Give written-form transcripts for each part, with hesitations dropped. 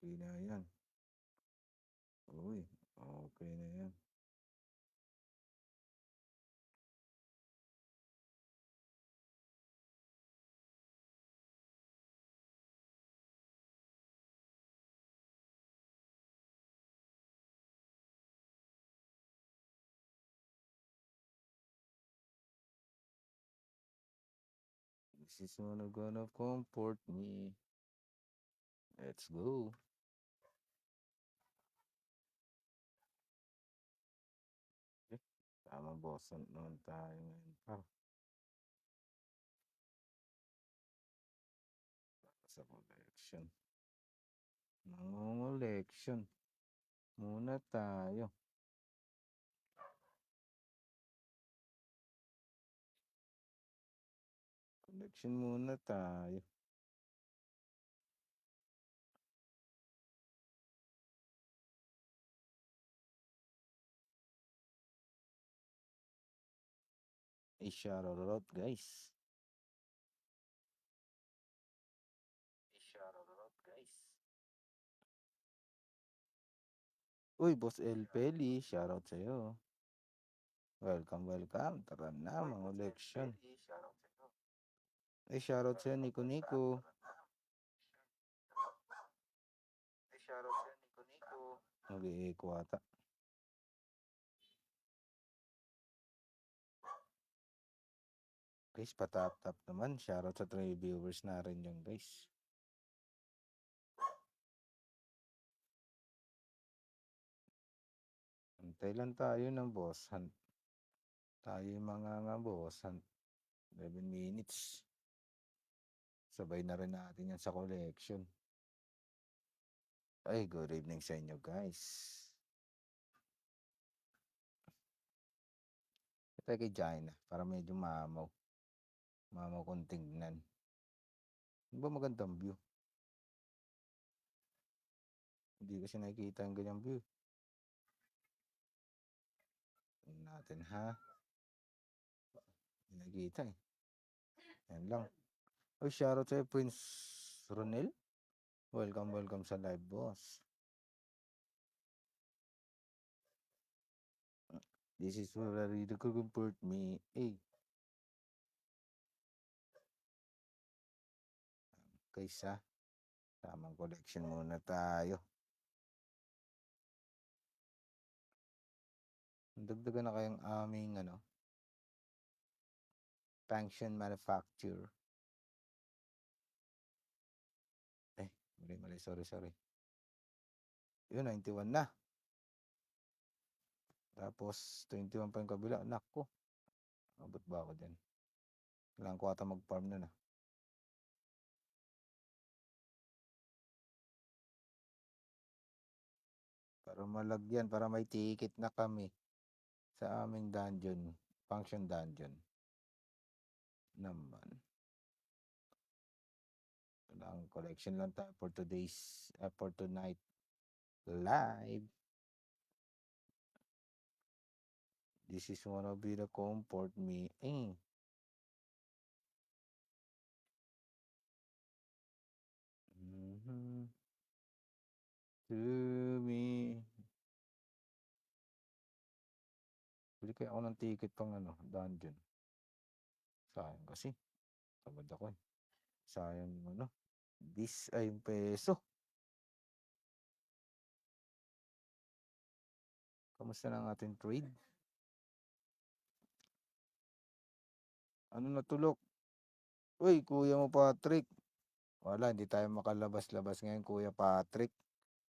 Okay na yan. Uy, okay na yan. This is one gonna comfort me. Let's go. Eh, tama boss. Noon tayo ngayon. Sa collection. Nangungoleksyon. Muna tayo. Collection muna tayo. Shoutout guys. Shoutout guys. Uy, Boss El Peli, shoutout sa'yo. Welcome, welcome. Tara na, mga election. Ay, shoutout sa'yo, Nico Nico. Ay, shoutout sa'yo, Nico Nico. Nag-i-echo ata. Guys, patap-tap naman. Shoutout sa 3 viewers na rin yung guys. Antay lang tayo ng boss hunt. Tayo yung mga nga boss hunt. 11 minutes. Sabay na rin natin yan sa collection. Ay, good evening sa inyo guys. Ito kay Jaina para medyo mamaw. Mamaw kong tingnan. Ano ba magandang view? Hindi kasi nakikita ang ganyang view. Tingnan natin ha. Hindi nakikita eh. Yan lang. Oh, shoutout sa'yo Prince Ronel. Welcome, welcome sa live boss. This is where I really comfort me. Hey. Kaysa. Tamang collection muna tayo. Dagdagan na kayong aming function manufacture. Mali, sorry. Yun, 91 na. Tapos, 21 pa yung kabila. Nako. Abot ba ako dyan? Kailangan ko ata mag-farm na na. Para malagyan, para may ticket na kami sa aming dungeon. Function dungeon. Naman. Kailangan collection lang tayo for for tonight. Live. This is one of the comfort me. To me. Bili kaya ako ng ticket pang dungeon. Sayang kasi. Tamad ako eh. Sayang yung this ay yung peso. Kamusta na ang ating trade? Ano natulok? Uy, kuya mo Patrick. Wala, hindi tayo makalabas-labas ngayon, kuya Patrick.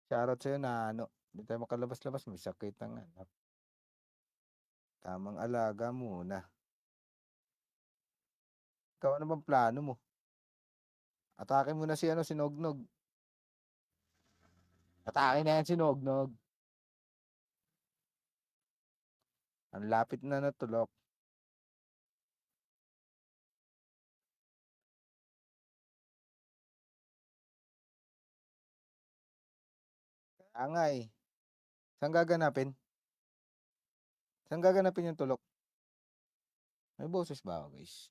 Shoutout sa'yo na hindi tayo makalabas-labas. May sakit ang anak. Tamang alaga muna. Ikaw ano bang plano mo? Atake mo na si Nognog. Atake na yan si Nognog. Ang lapit na natulok. Angay. Saan gaganapin? Saan gaganapin yung tulok? May boses ba ako, guys?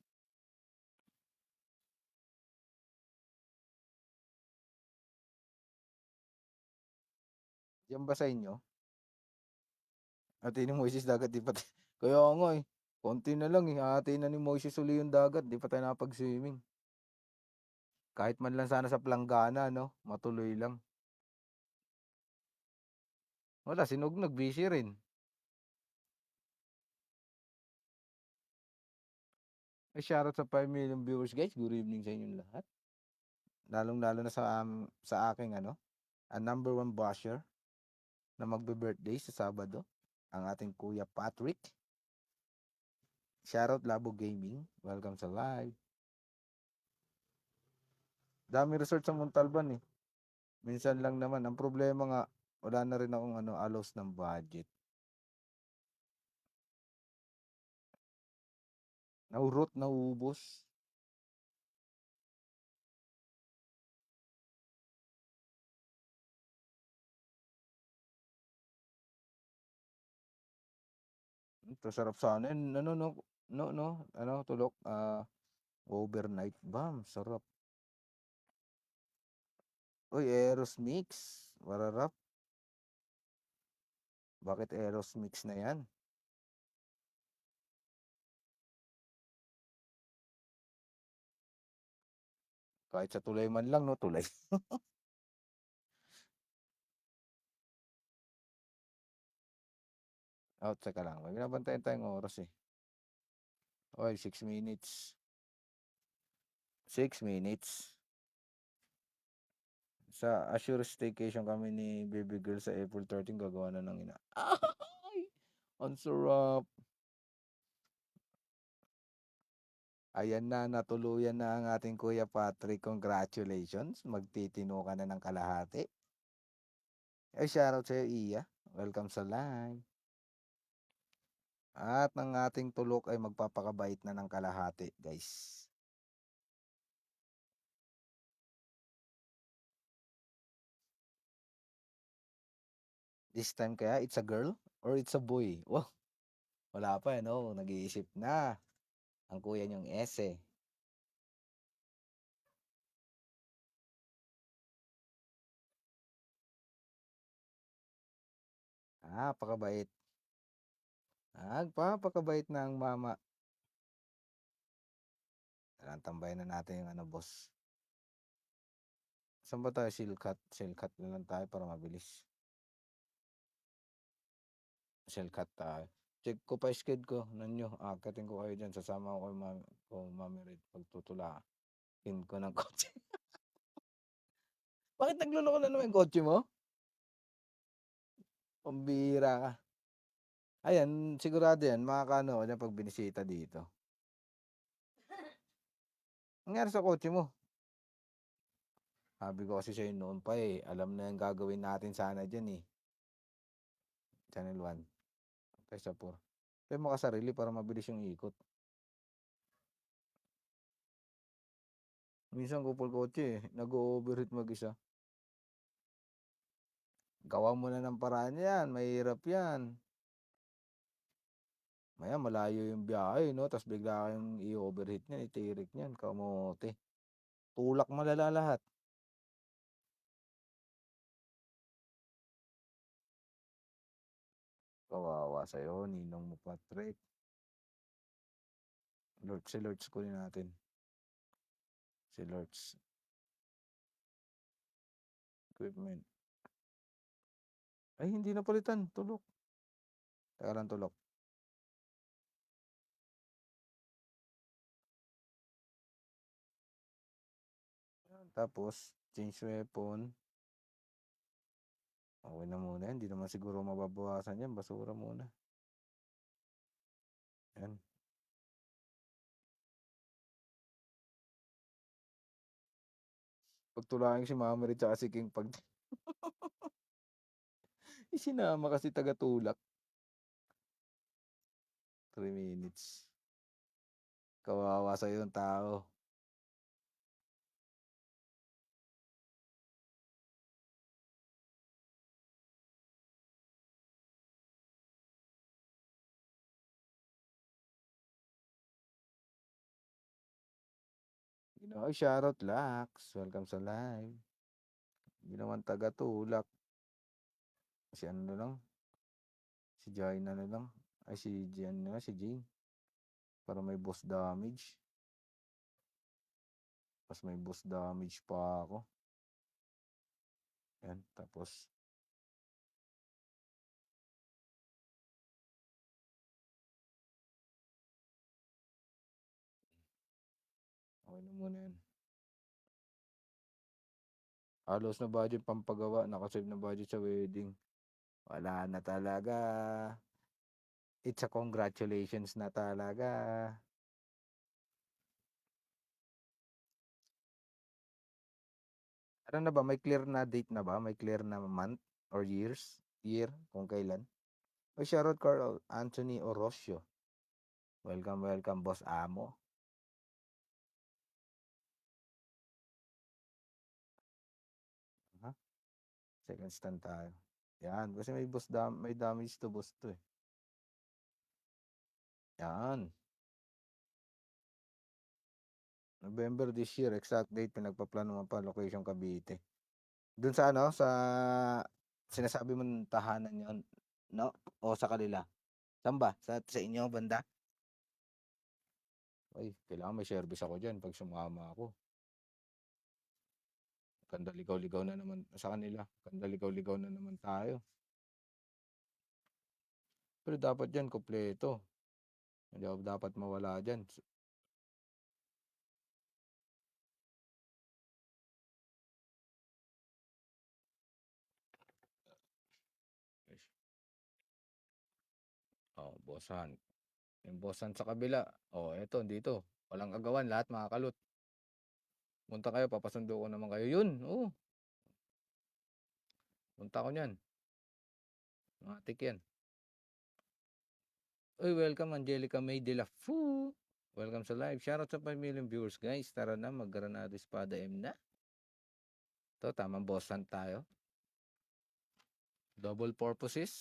Diyan ba sa inyo? Hatiin ni Moises dagat 'di pa kaya nga, eh, konti na lang, eh, hahatiin na ni Moises uli yung dagat 'di pa tayo nakapag-swimming. Kahit man lang sana sa planggana 'no, matuloy lang. Wala si Nognog busy rin. Ay shoutout sa 5 million viewers guys, good evening sa inyong lahat. Lalong-lalo na sa aking ano, number one basher na magbe-birthday sa Sabado, ang ating Kuya Patrick. Shoutout Labo Gaming, welcome sa live. Daming resort sa Montalban, eh. Minsan lang naman, ang problema nga wala na rin akong ano, allows ng budget. Naurot, nauubos. Ito sarap sana yun ano 'no, ano tulok, overnight ba, sarap. Uy, Eros Mix, mararap. Bakit Eros Mix na 'yan? Kahit sa tulay man lang 'no, tulay. Oh, teka lang, may binabantayan tayong oras, eh. Okey, 6 minutes. 6 minutes. Sa Assure Staycation kami ni baby girl sa April 13 gagawa na ng ay! Ang sarap. Ayan na, natuluyan na ang ating Kuya Patrick, congratulations, magtitino ka na ng kalahati. Ay, shoutout sa'yo, Iya, welcome sa live. At ang ating tulok ay magpapakabait na ng kalahati, guys. This time kaya it's a girl or it's a boy? Wow, wala pa, eh, 'no, nag-iisip na ang kuya niyong ese. Pakabait. Nagpapakabait na ang mama. Kailangan tambayan na natin yung ano, boss. Saan ba tayo? Silkat. Silkat na lang tayo para mabilis. Silkat tayo. Check ko pa sked ko. Nanyo, aakyatin ko kayo dyan. Sasama ko kay Mami Red. Pagtutulain ko ng kotse. Bakit nagluloko na naman yung kotse mo? Pambihira ka. Ayan, sigurado yan. Makakaano ako dyan pag binisita dito. Nangyari sa kotse mo? Sabi ko kasi sa'yo noon pa, eh. Alam na yung gagawin natin sana dyan, eh. Channel 1. Tayo sa 4. Tayo makasarili para mabilis yung ikot. Minsan kupal kotse, eh. Nag-o-overheat mag-isa. Gawa mo na ng paraan yan. Mahirap yan. Maya malayo yung biyahe 'no, ta's bigla kayong i-overheat niyan, itirik niyan, kamote. Tulak malala lahat. Kawawa sa'yo, ninong mo Patrick. Si Lords kunin natin. Si Lords, equipment. Ay hindi napalitan, tulok. Teka lang tulok. Tapos change weapon. Okey na muna yan, 'di naman siguro mababawasan yan, basura muna. Yan. Pagtulaking si Mama Red tsaka si King 'pag isinama kasi taga-tulak. 3 minutes. Kawawa sa'yo yung tao. Ay shoutout Lax, welcome sa live. Hindi naman taga-tulak. Si ano na lang, si Jaina na lang. Ay, si Jen na, si Jane. Para may boss damage. Mas may boss damage pa ako. Yan, tapos okay na muna yan. Halos na budget pampagawa, nakasave na budget sa wedding. Wala na talaga. It's a congratulations na talaga. Ano na ba, may clear na date na ba? May clear na month or year kung kailan? O shoutout Carl Anthony Orosio. Welcome, welcome, Boss Amo. Ha? Second stand tayo. Yan, kasi may damage to boss to eh. Yan. November this year, exact date, pinagpaplano pa location Cavite. Doon sa ano, sa sinasabi mong tahanan yon, no? O sa kanila? Saan ba? Sa inyo, banda? Ay, kailangan may service ako dyan pag sumama ako. Kandaligaw-ligaw na naman sa kanila. Kandaligaw-ligaw na naman tayo. Pero dapat dyan, kompleto. Hindi ako dapat mawala dyan. Oh, bossan. Yung bossan sa kabila. Oh, eto, dito. Walang agawan, lahat makakalot. Punta kayo, papasundo ko naman kayo. Yun, oh. Punta ko niyan. Matik yan. Uy, welcome Angelica May de la Fu. Welcome sa live. Shoutout sa 5 million viewers, guys. Tara na, mag-Granada Espada M na. Ito, tamang bossan tayo. Double purposes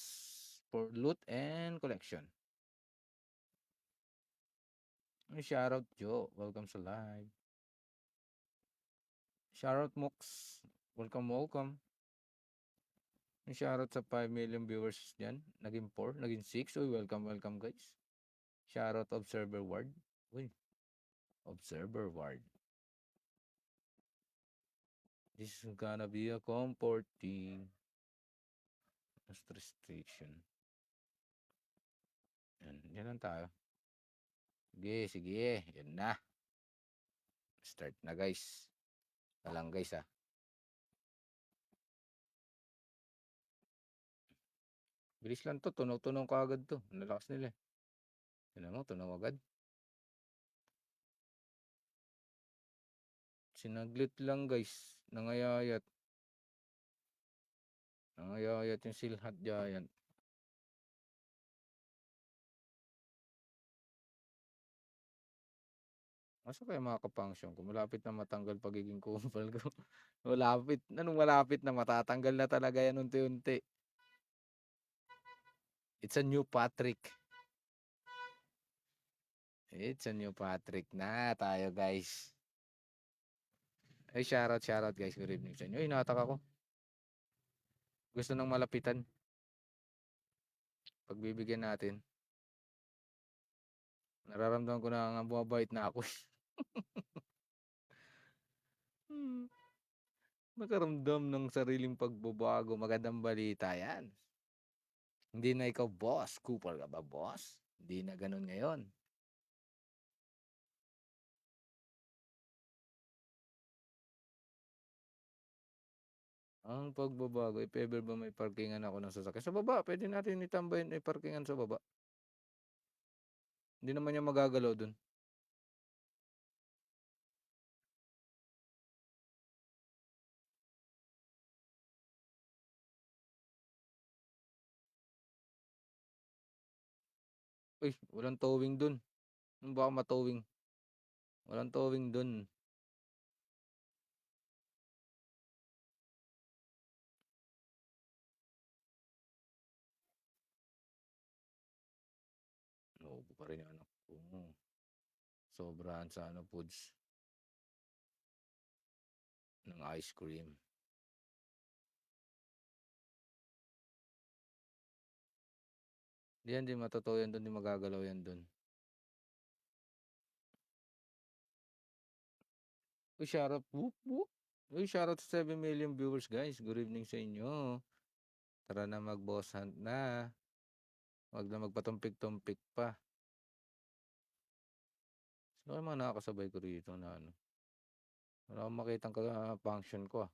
for loot and collection. Shoutout Joe. Welcome sa live. Shoutout Mux. Welcome, welcome. Shoutout sa 5 million viewers dyan. Naging 4, naging 6. Uy, welcome, welcome guys. Shoutout Observer Ward. Uy, Observer Ward. This is gonna be a comforting restriction. Yan lang tayo. Sige, sige. Yan na. Start na guys. Talang guys ah. Bilis lang to. Tunaw-tunaw ka agad to. Nalakas nila eh. Yan mo, tunaw agad. Sinaglit lang guys. Nangayayat. Nangayayat yung Silhat Giant. Asa kaya makakapunction kung malapit na matanggal pagiging kumpal ko? Malapit. Anong malapit na matatanggal na talaga yan unti-unti. It's a new Patrick. It's a new Patrick na tayo guys. Ay, shoutout guys. Good evening sa inyo. Ay, natak ako. Gusto nang malapitan. Pagbibigyan natin. Nararamdaman ko na nga bumabait na ako. Nakaramdam ng sariling pagbabago. Magandang balita yan. Hindi na ikaw boss. Kupal ka ba boss? Hindi na ganun ngayon. Ang pagbabago, if ever ba may parkingan ako ng sasakyan. Sa baba, pwede natin itambayin may parkingan sa baba. Hindi naman niya magagalaw dun. Uy, walang towing dun. Baka matowing. Walang towing dun. Naubo pa rin yung anak ko. Sobrahan sa foods. Ng ice cream. Yan, 'di matotoo yan dun, 'di magagalaw yan dun. Uy, shoutout, whoop, whoop. Uy, shoutout sa 7 million viewers, guys. Good evening sa inyo. Tara na mag-boss hunt na. Wag na magpatumpik-tumpik pa. Sino kaya mga nakakasabay ko rito na ano? Wala akong makitang function ko, ah.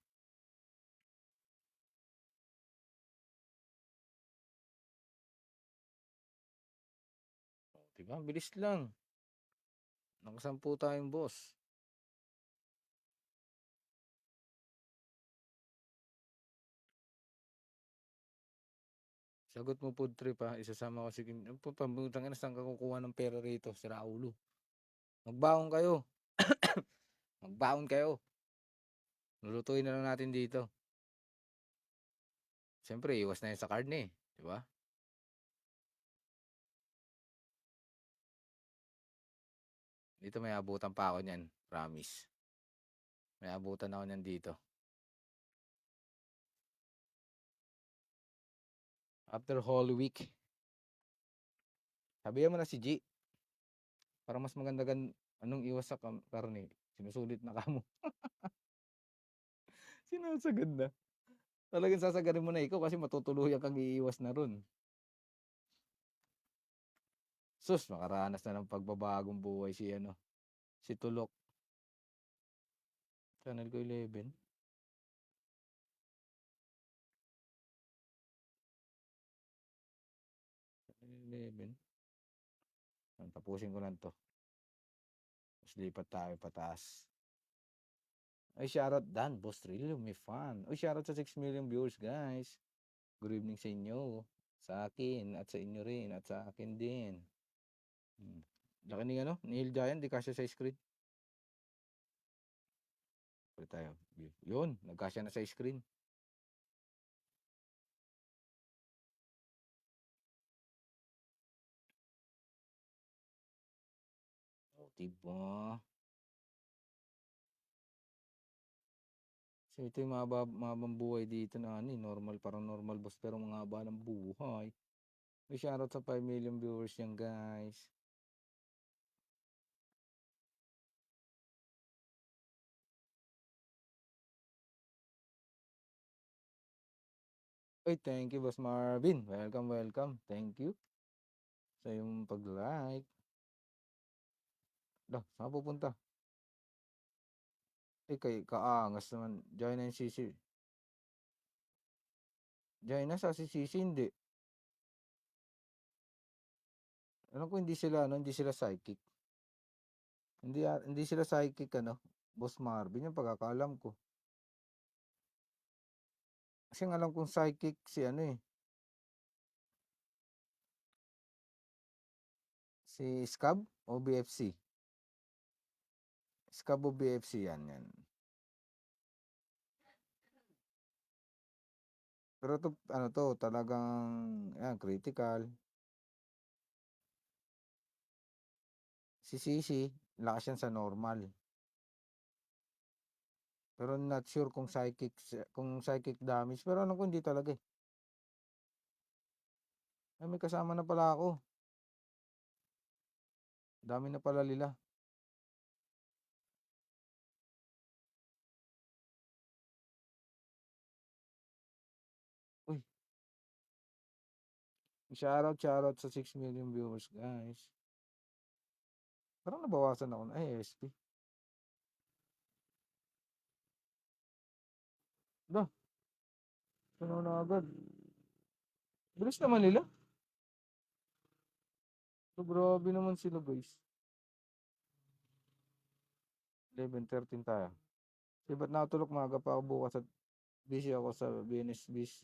Oh, 'di ba? Bilis lang. Nakasampu tayong boss. Sagot mo food trip, ha. Isasama ko si Kim. Pambutang ina, saan ka kukuha ng pera rito? Sira ulo. Magbaon kayo. Magbaon kayo. Lulutuin na lang natin dito. Siyempre, iwas na yun sa card eh. Di ba? Dito may abutan pa ako niyan. Promise. May abutan ako niyan dito. After whole week. Sabihan mo na si G. Para mas maganda anong iwas sa karne. Sinusulit na kamo. Sinasagad na. Talagang sasagarin mo na ikaw kasi matutuluyan kang iiwas na ron. Sus, makaranas na ng pagbabagong buhay si ano. Si Tulok. Channel ko 11. Channel 11. Tapusin ko lang to. Tapos lipat tayo pataas. Ay, shoutout Dan, Boss Trillo, may fun. Uy, shoutout sa 6 million viewers, guys. Good evening sa inyo. Sa akin, at sa inyo rin, at sa akin din. Laki ni ano, ni Hill Giant, di kasya sa screen. Pwede tayo. Yun, nagkasya na sa screen. Oh, diba? So, ito yung mahabang buhay dito na ano, normal, parang normal boss, pero mga haba ng buhay. May shoutout sa 5 million viewers yan, guys. Oy, thank you, Boss Marvin. Welcome, welcome. Thank you sa yung pag-like. Dah, saan pupunta? Eh, kay kaangas naman. Join na yung sisi. Join na sa si sisi, hindi. Alam ko hindi sila, ano, hindi sila psychic. Hindi sila psychic, ano, Boss Marvin, yung pagkakaalam ko. Kasi ang alam kong psychic si ano eh, si Scab o BFC. Scab o BFC yan, yan. Pero to, ano to, talagang, yan, critical. Si Sisi, lakas yan sa normal. Pero not sure kung psychic damage. Pero ano ko hindi talaga eh. Ay, may kasama na pala ako. Dami na pala nila. Uy, shoutout sa 6 million viewers, guys. Parang nabawasan ako na, ay, SP. Da, puno na agad. Bilis naman nila. So, grabe naman sila, guys. 11:13 tayo. Di ba't natulog maaga pa ako bukas at busy ako sa business bis.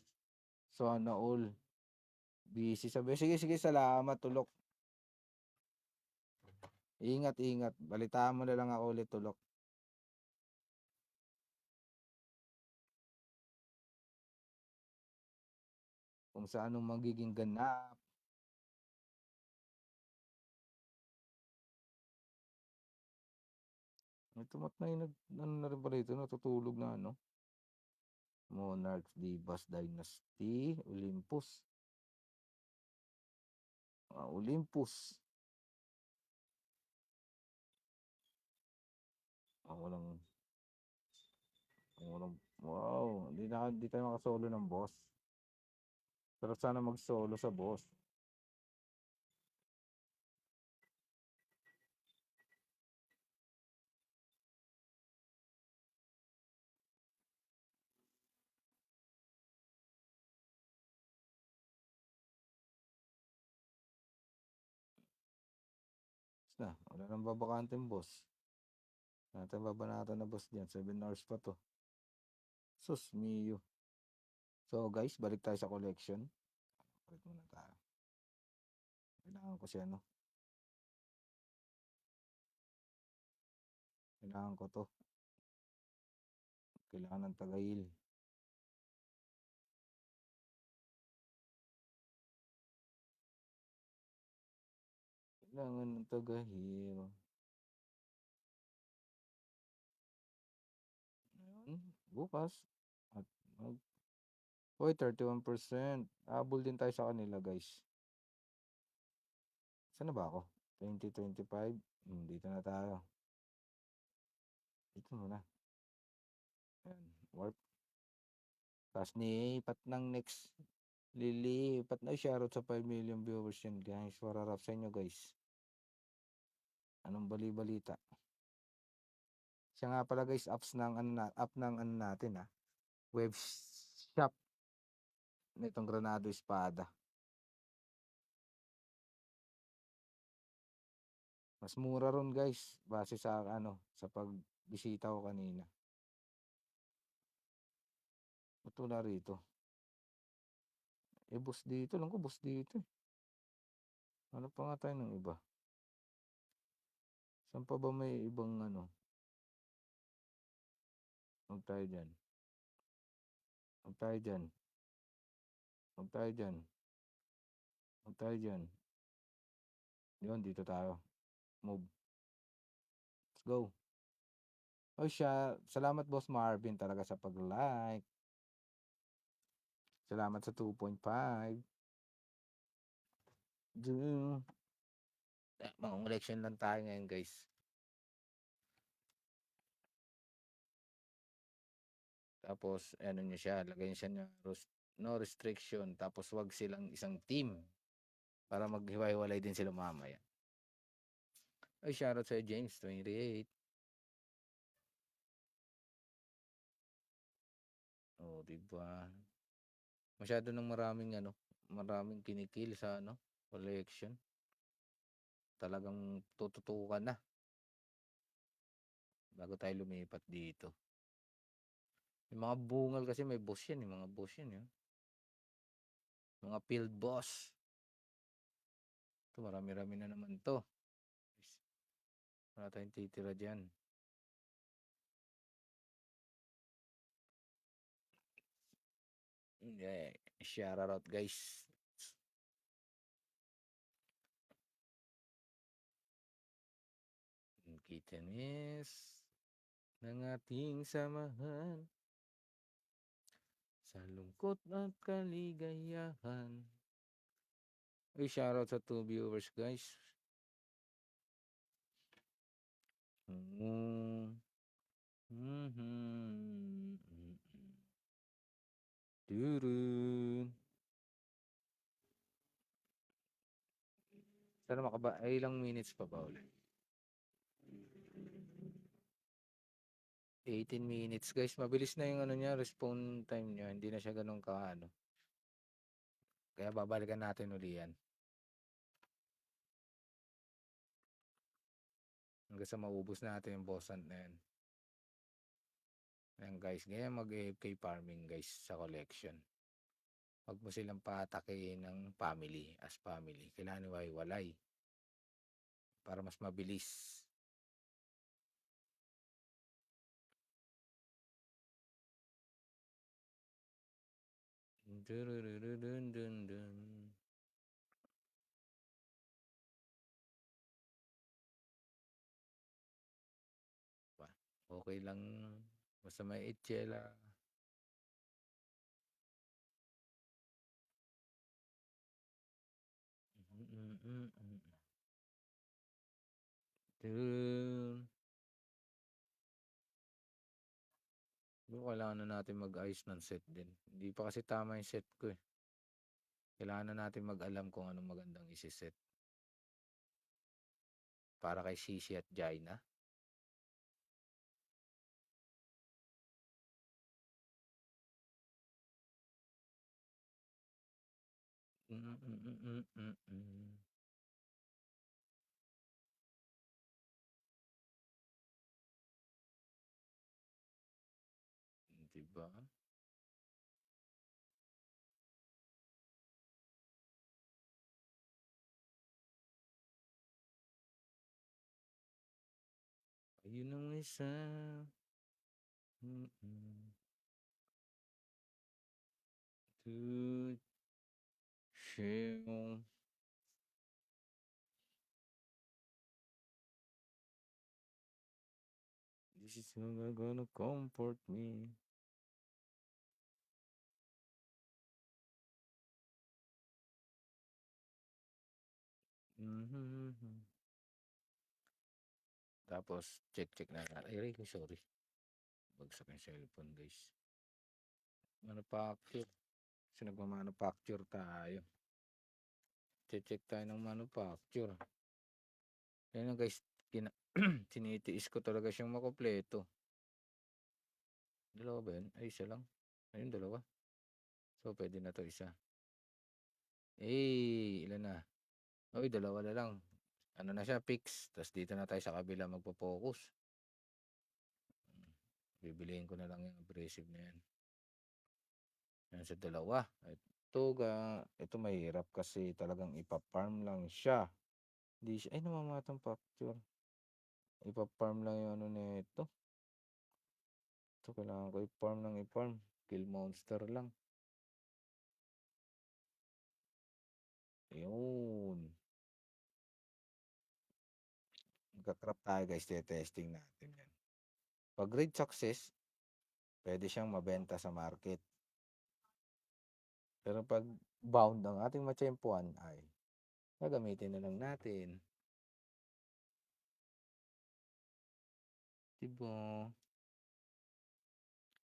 Sana all. Busy sabi. Sige, sige, salamat, tulok. Ingat, ingat. Balitaan mo na lang ako ulit, tulok. Kung sa anong magiging ganap. May tumat na yun, ano na rin pala ito, natutulog na, ano? Monarchs, Divas, Dynasty, Olympus. Olympus. Walang wow, hindi tayo makasolo ng boss. Pero sana mag-solo sa boss. Na, wala nang babakanteng boss. Natin babanatan na boss dyan. 7 hours pa to. Sus, Mio. So guys, balik tayo sa collection. Balik muna tayo. Kailangan ko siya, no? Kailangan ko to. Kailangan ng tagahil. Kailangan ng tagahil. Ayun, bukas. At mag... Uy, 31%. Habol din tayo sa kanila, guys. Saan na ba ako? 2025. Dito na tayo. Dito muna. Ayan, warp. Tapos nipat ng next. Lilipat na shoutout sa 5 million viewers yan, guys. Wararap sa inyo, guys. Anong bali-balita? Siya nga pala, guys, app ng ano natin, web shop nitong Granado Espada. Mas mura ron, guys, base sa sa pagbisita ko kanina. Ba't wala rito? Boss dito. Alam ko, boss dito. Ano pa nga tayo ng iba? Saan pa ba may ibang Huwag tayo dyan. Huwag tayo dyan. Huwag tayo dyan. Huwag tayo dyan. Yun, dito tayo. Move. Let's go. Oh, salamat, Boss Marvin, talaga sa pag-like. Salamat sa 2.5. Mga election lang tayo ngayon, guys. Tapos, ano nyo siya, lagay siya na no restriction. Tapos, wag silang isang team para maghiwa-hiwalay din sila mamaya. Ay, shoutout sa James, 28. Oh, diba? Masyado nang maraming kinikil sa collection. Talagang tututukan na bago tayo lumipat dito. Yung mga bungal kasi may boss yan, mga boss yan. Mga field boss. Ito, marami-rami na naman to. Wala tayong titira dyan. Yeah, shout out, guys. Kita miss ng ating samahan sa lungkot at kaligayahan. Ay, shout out sa 2 viewers, guys. Turun. Sana ay ilang minutes pa ba ulit? 18 minutes, guys. Mabilis na yung niya, response time niya. Hindi na siya ganun Kaya babalikan natin uli yan. Hanggang sa maubos natin yung bossant na yan. Ayan, guys. Ganyan mag-AFK farming, guys, sa collection. Huwag mo silang patakihin ng family as family. Kailangan iwalay para mas mabilis. Okay lang. Basta may itsela. Dun. Kailangan na natin mag-ayos ng set din. Hindi pa kasi tama yung set ko eh. Kailangan na natin mag-alam kung anong magandang isi-set. Para kay Sisi at Jaina. Diba? Ayun ang isa. To share. This is not gonna comfort me. Tapos, check na natin. Ay, sorry. Bagsak yung cellphone, guys. Manufacture. Kasi nagmamanufacture tayo. Check tayo ng manufacture. Yan na, guys. Tinitiis ko talaga siyang makompleto. Dalawa ba yun? Ay, isa lang. Ayun, dalawa. So, pwede na to isa. Ilan na? Uy, dalawa na lang. Ano na siya, fix. Tapos dito na tayo sa kabila magpo-focus. Bibiliin ko na lang yung abrasive na yan. Yan sa dalawa. Ito mahirap kasi talagang ipa-farm lang siya. Hindi siya, ay namamatang facture. Ipa-farm lang yung ano nito. Ito kailangan ko i-farm lang i-farm. Kill monster lang. Ayun. Magka-crop tayo guys, testing natin yan. Pag grade success, pwede siyang mabenta sa market. Pero pag bound ang ating matsyempuan ay gagamitin na lang natin. Diba?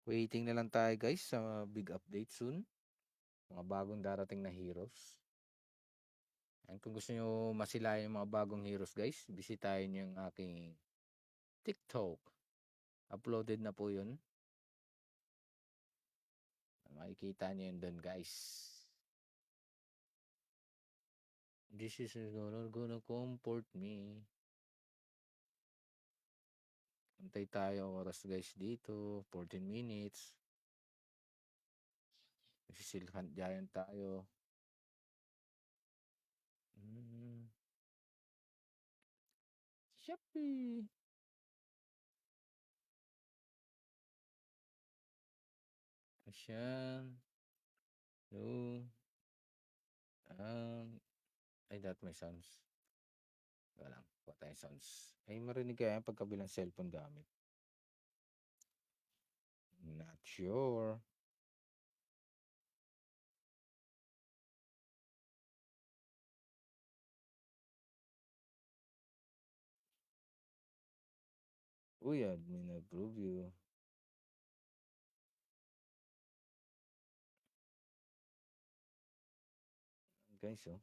Waiting na lang tayo guys sa big update soon. Mga bagong darating na heroes. And kung gusto nyo masilayan yung mga bagong heroes guys, bisitahin nyo yung aking TikTok. Uploaded na po yun. Makikita nyo yun doon guys. This is gonna comfort me. Antay tayo oras guys dito. 14 minutes. Nagsisilhan giant tayo. Shopee. Asyan. Hello. Ay, that my sounds. Wala lang. Kuha tayo sounds. Ay, marinig kaya pagkabilang cellphone gamit. Not sure. Uy, admin approve you. Guys, oh.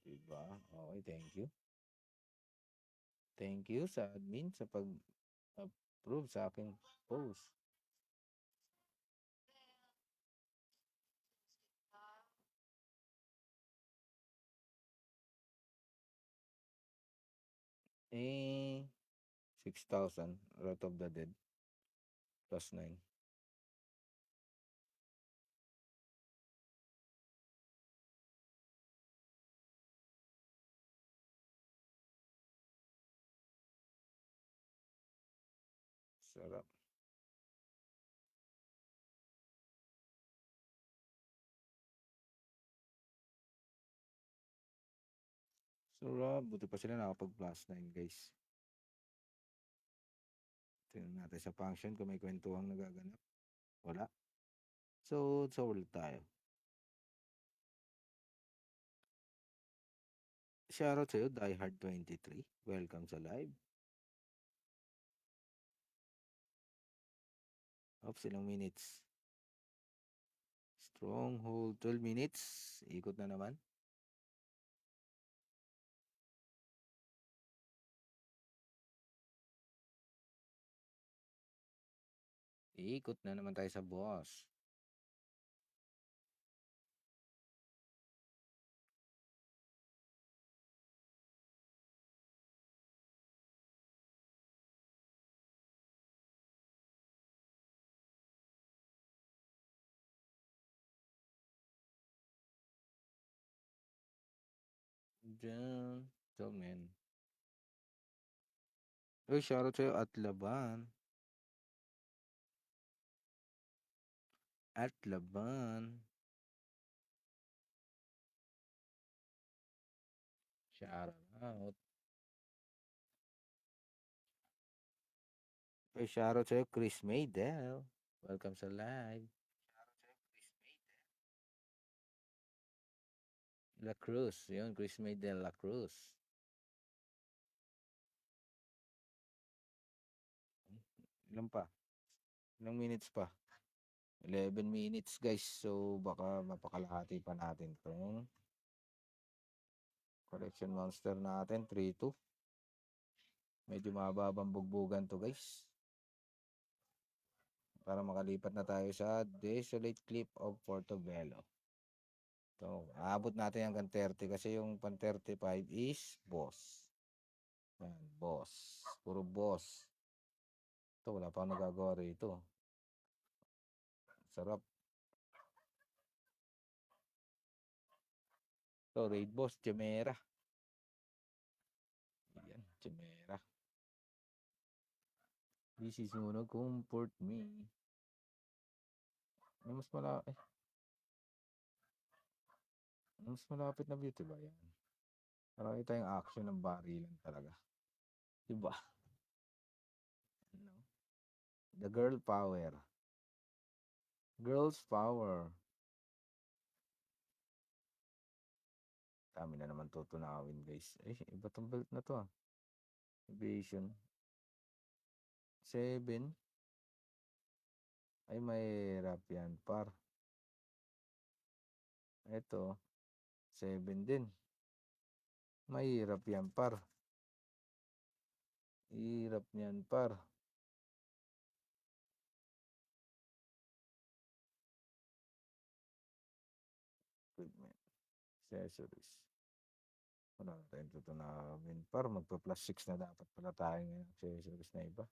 Diba? Okay, thank you. Thank you sa admin sa pag-approve sa aking post. Eh, 6,000 Wrath of the Dead plus 9. Sarap. Sarap. Buti pa sila nakapag plus 9 guys. Tingnan natin sa function kung may kwentuhang nagaganap. Wala. So ulit tayo. Shoutout sa'yo, diehard23. Welcome sa live. Ops, ilang minutes? Stronghold, 12 minutes. Ikot na naman. Ikot na naman tayo sa boss. Gentlemen. Uy, shoutout sa'yo at laban. At laban. Shoutout out. Uy, shoutout sa'yo, Chris Maydel. Welcome sa live. La Cruz. Yun, Chris Maydel La Cruz. Ilan pa? Ilang minutes pa? 11 minutes guys. So baka mapakalahati pa natin itong collection monster natin. 3-2. Medyo mababang bugbugan to guys. Para makalipat na tayo sa Desolate Cliff of Portobello. So abot natin hanggang 30 kasi yung pan 35 is boss. Yan, boss. Puro boss. Ito wala pa akong nagagawa rito. Sarap. So raid boss, Chimera. Yan, Chimera. This is gonna comfort me. May mas malapit. Mas malapit na beauty ba yan? Marami tayong action ng barilan talaga. Diba? No? The girl power. Girls power. Dami na naman tutunawin guys. Iba tong belt na to ah. Evasion. 7. Ay mahirap yan par. Ito. 7 din. Mahirap yan par. Hirap niyan par. Equipment. Accessories. Wala na tayong tutunawin par. Magpa plus 6 na dapat pala tayo ngayon. Accessories na iba.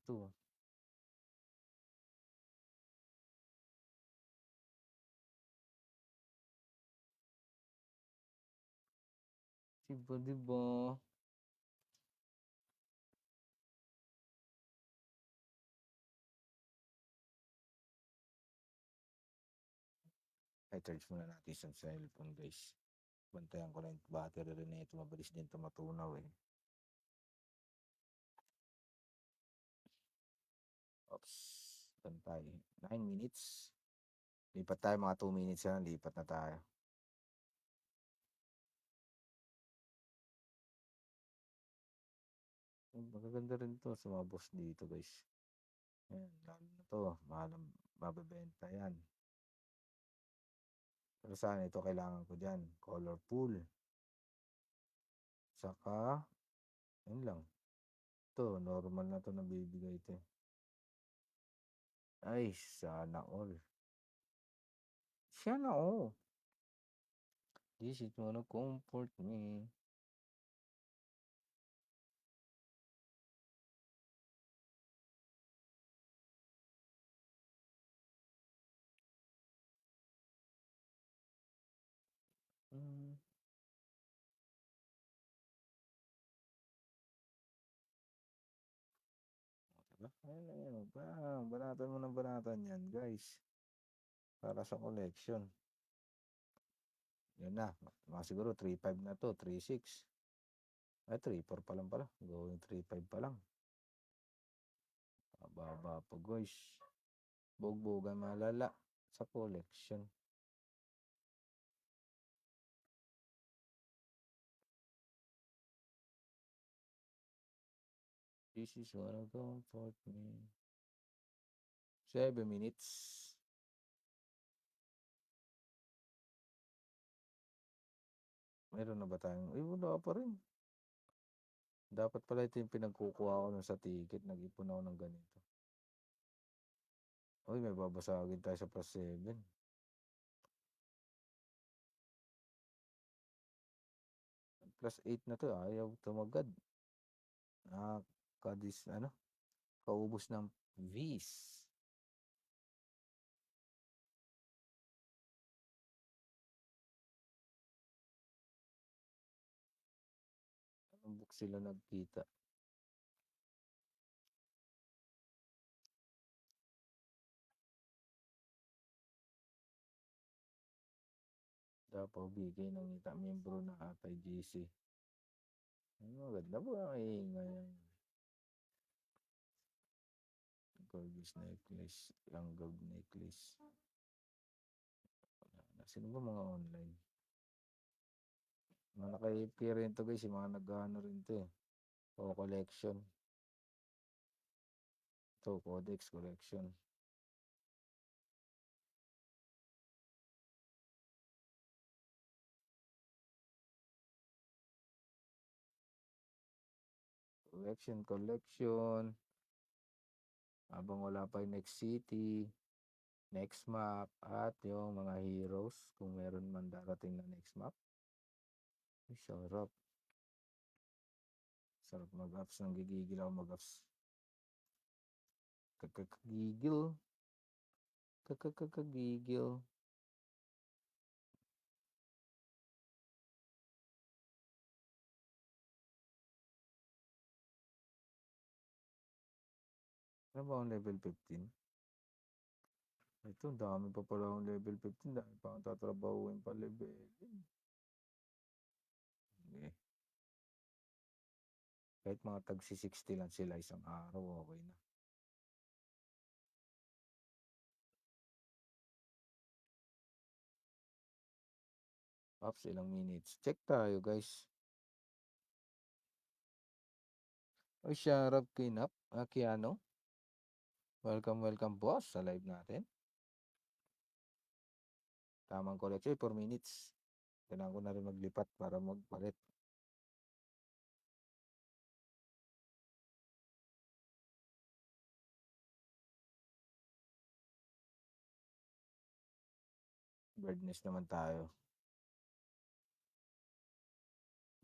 Ito. Diba? I-charge muna natin sa cellphone guys. Bantayan ko lang yung battery rin na ito. Mabilis din ito matunaw eh. Oops. Bantay. 9 minutes. Lipat tayo mga 2 minutes yan. Lipat na tayo. Magaganda rin to sa mga boss dito guys. Ayan, lalo na to. Mababenta yan. Pero saan ito kailangan ko dyan? Colorful. Saka, yun lang. Ito, normal na to na bibigay ito. Ay, sana all. Sana all. This is gonna comfort me. Hmm. Diba? Ayun, banatan mo ng banatan yan, guys. Para sa collection. Yan na. Mga siguro 3.5 na to, 3.6. Ay, 3.4 pa lang pala. Going 3.5 pa lang. Mababa pa, guys. Bugbugan malala sa collection. This is what I comfort me. 7 minutes. Meron na ba tayong wala pa rin. Dapat pala ito yung pinagkukuha ko nun sa ticket. Nag-ipon ako ng ganito. Uy, may babasagin tayo sa +7. +8 na 'to, ayaw tumagad. Kaubos ng Vs. Anong book sila nagkita? Davao bigay ng ngita miyembro na Atay GC. Maganda ba ang ingay? Gorgeous necklace, langgam necklace. Wala na. Sino ba mga online? Mga naka-FK rin to guys, yung mga nag-ano rin to eh. O collection. Ito, Codex collection. Collection. Habang wala pa yung next city, next map, at yung mga heroes, kung meron man darating na next map. Ay, sarap. Sarap mag-ups. Nanggigigil ako mag-ups. Kakakagigil. Kakakagigil. Ano ba ang level 15? Ito, dami pa pala akong level 15. Dami pa akong tatrabahuin pa level. Okay. Kahit mga tagsi 60 lang sila isang araw, okay na. Pops, ilang minutes. Check tayo, guys. Oy, Sharab Kinap, Kiano. Welcome boss sa live natin. Tamang collection, 4 minutes. Kailangan ko na rin maglipat para magpalit. Birdness naman tayo.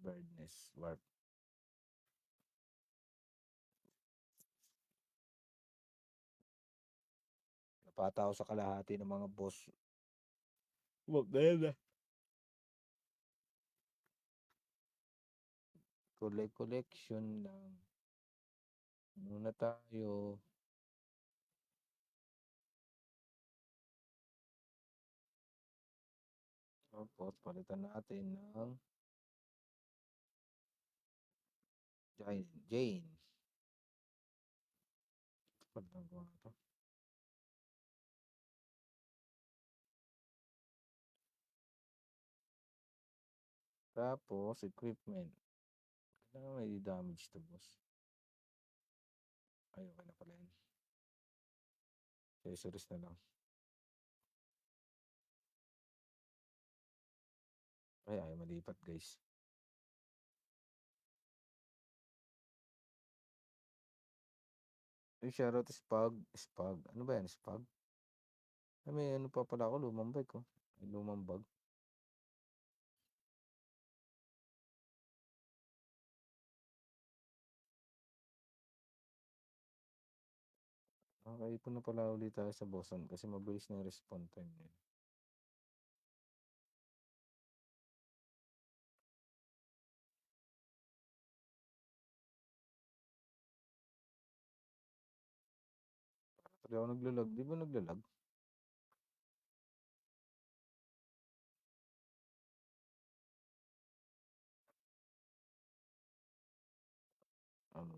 Birdness, warp. Napata ako sa kalahati ng mga boss. Maganda. Collection lang. Muna tayo. Tapos, palitan natin ng Jane. Palitan ko nga ito. Tapos, equipment. Kailangan may damage to, boss. Ay, okay na pala yan. Accessories na lang. Ay, ayaw malipat, guys. Ay, shoutout Spag. Spag. Ano ba yan, Spag? Ay, may ano pa pala ako, lumang bag ko. May lumang bag. Nakaipon na pala ulit tayo sa Boson kasi mabilis na yung response time nila. Pati ako naglalag. Di ba naglalag?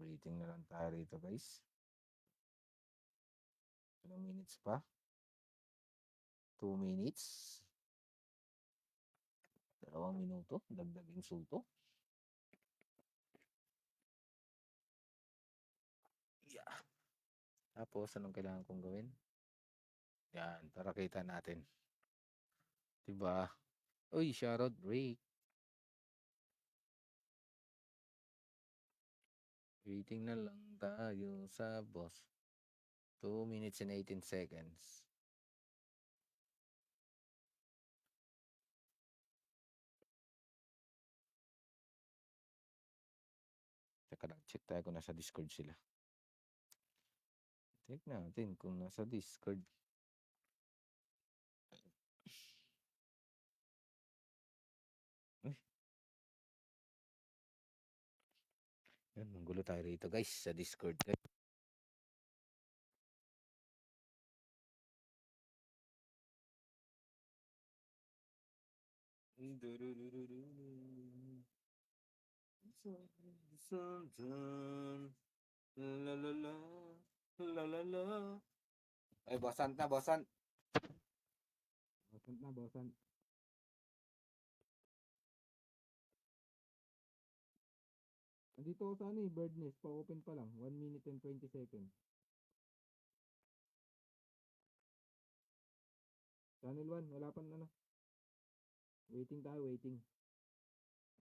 Waiting na lang tayo rito, guys. Ilang minutes pa? 2 minutes? 2 minuto? Dagdag insulto? Yeah. Tapos, anong kailangan kong gawin? Yan, para kita natin. Diba? Uy, shoutout break. Waiting na lang tayo sa boss. 2 minutes and 18 seconds. Teka lang, check tayo kung nasa Discord sila. Check natin kung nasa Discord. Uy. Yan, manggulo tayo rito guys sa Discord. La la la, la la la. Ay, bosan na, bosan. Bosan na, bosan. Andito ako sa ano eh, bird nest. Pa-open pa lang. 1 minute and 20 seconds. Channel 1, wala pa ano. Waiting tayo, waiting.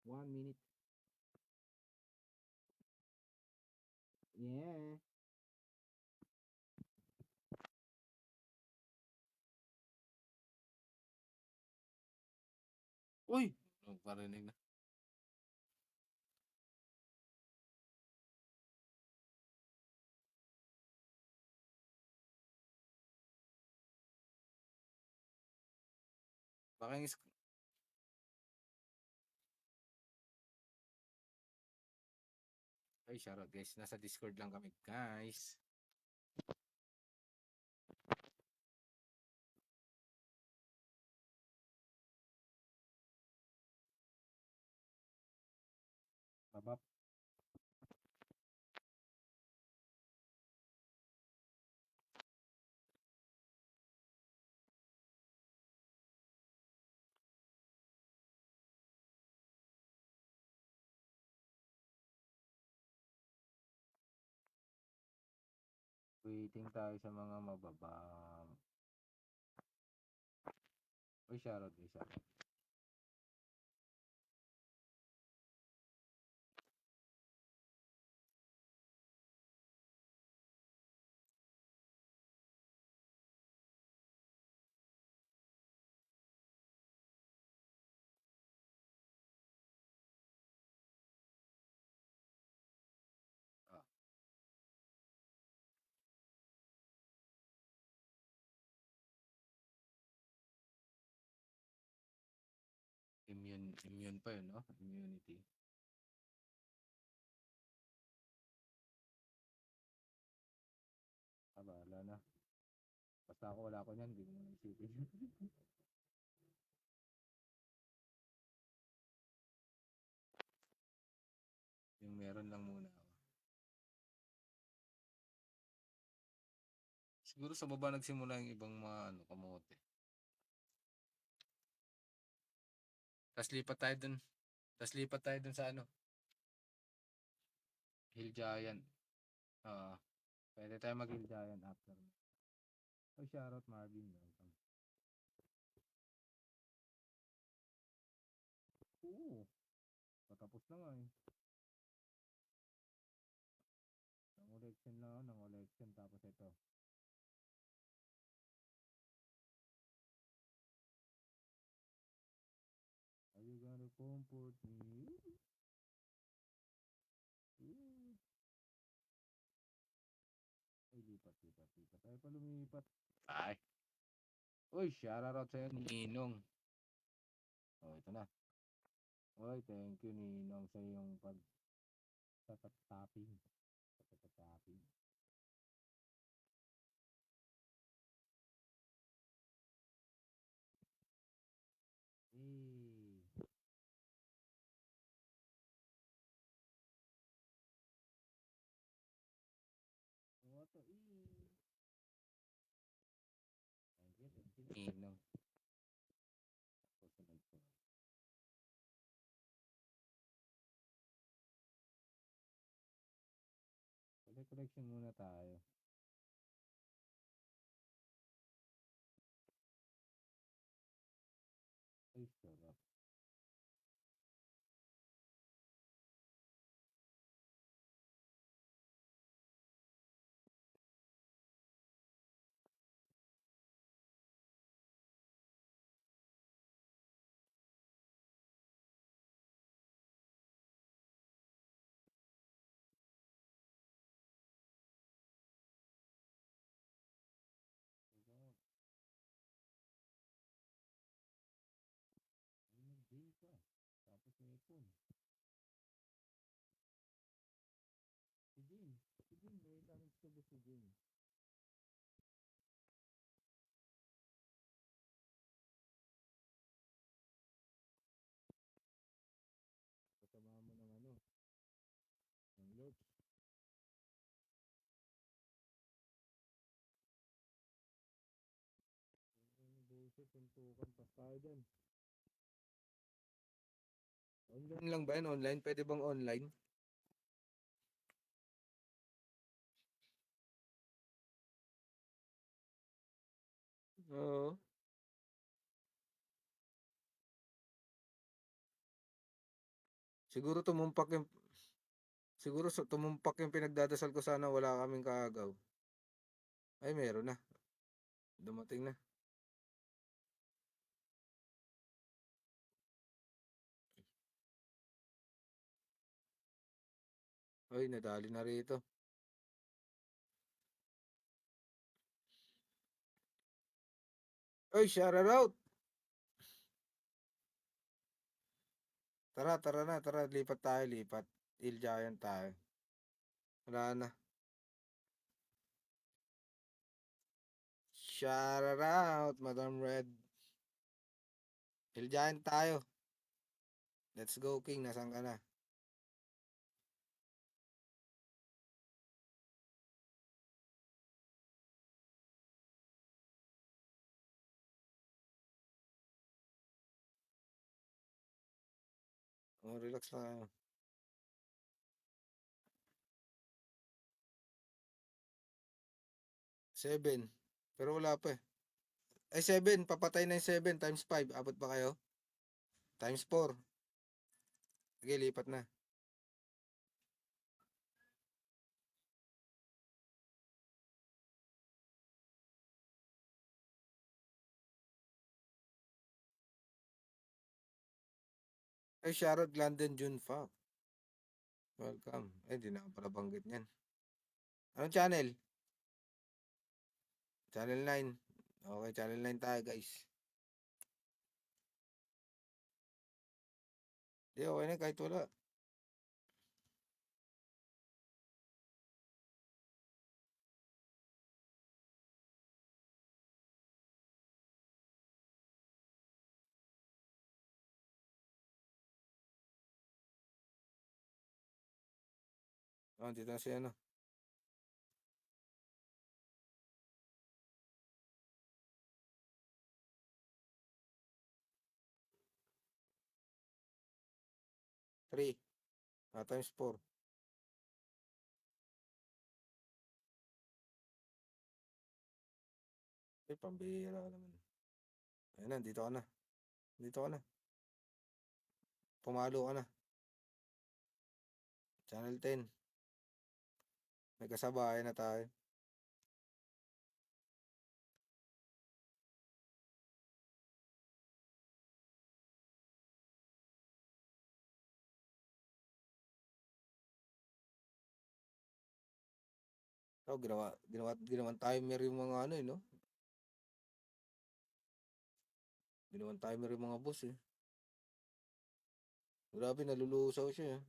1 minute. Yeah. Uy! Nagparinig na. Baka yung ay, shoutout guys. Nasa Discord lang kami, guys. Babap. Waiting tayo sa mga mababang. Uy, shoutout guys. Shoutout. Ah, immune pa yun, no? Immunity. Ah, bahala na. Basta ako wala ko niyan, hindi ko na isipin. Yung meron lang muna ako. Siguro sa baba nagsimula yung ibang mga ano, kamote. Tapos lipat tayo dun. Tapos lipat tayo dun sa ano, Hill Giant. Pwede tayo mag Hill Giant after. Oh, shoutout Marvin. Welcome. Oo. Patapos na nga eh. Nang election na, nang election. Tapos ito. Are you gonna comfort me? Ooh. Ay, lipat. Tayo pa lumipat. Ay. Uy, shoutout sa'yo, Ninong. Oh, ito na. Uy, thank you, Ninong, sa iyong pag-tapping. Pag-tapping. Eh. What to eat? Reflection muna tayo. Ay, sarap. Ay, nag-game ka. Tapos may phone. Si Jin. Si Jin, may damage ka ba si Jin? Kasama mo ng ano, ng looks. Ang bullshit, tuntukan pa tayo dyan. Online lang ba yan? Online? Pwede bang online? Oo. Siguro tumumpak yung pinagdadasal ko, sana wala kaming kaagaw. Ay, meron na. Dumating na. Ay, nadali na rito. Ay, shout out! Tara, tara na, tara. Lipat tayo, lipat. Il Giant tayo. Wala na. Shout out, Madam Red. Il Giant tayo. Let's go, King. Nasaan ka na? Oh, relax lang kayo. 7. Pero wala pa eh. Ay, 7. Papatay na yung 7 times 5. Abot ba kayo? Times 4. Sige, lipat na. Ay, Sharod London June Fa. Welcome. Ay, di na ako pala banggit niyan. Anong channel? Channel 9. Okay, channel 9 tayo, guys. Di, okay na kahit wala. Oh, dito na si ano. Three. Times 4. Ay, pambihira ka naman. Ayun na, dito ka na. Dito ka na. Pumalo ka na. Channel 10. May kasabayan na tayo. So, ginawan timer yung mga ano eh, no? Ginawan timer yung mga boss eh. Grabe, nalulusaw siya eh.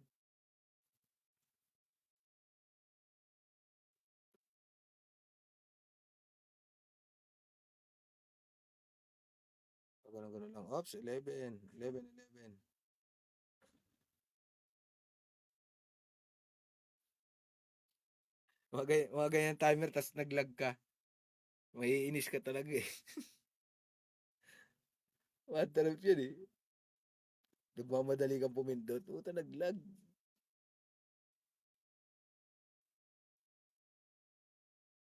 Ganun lang. Ops, 11. 11, 11. Mga ganyan timer, tas naglag ka. May inis ka talaga eh. Matarap yun eh. Nagmamadali kang pumindot. Puta, naglag.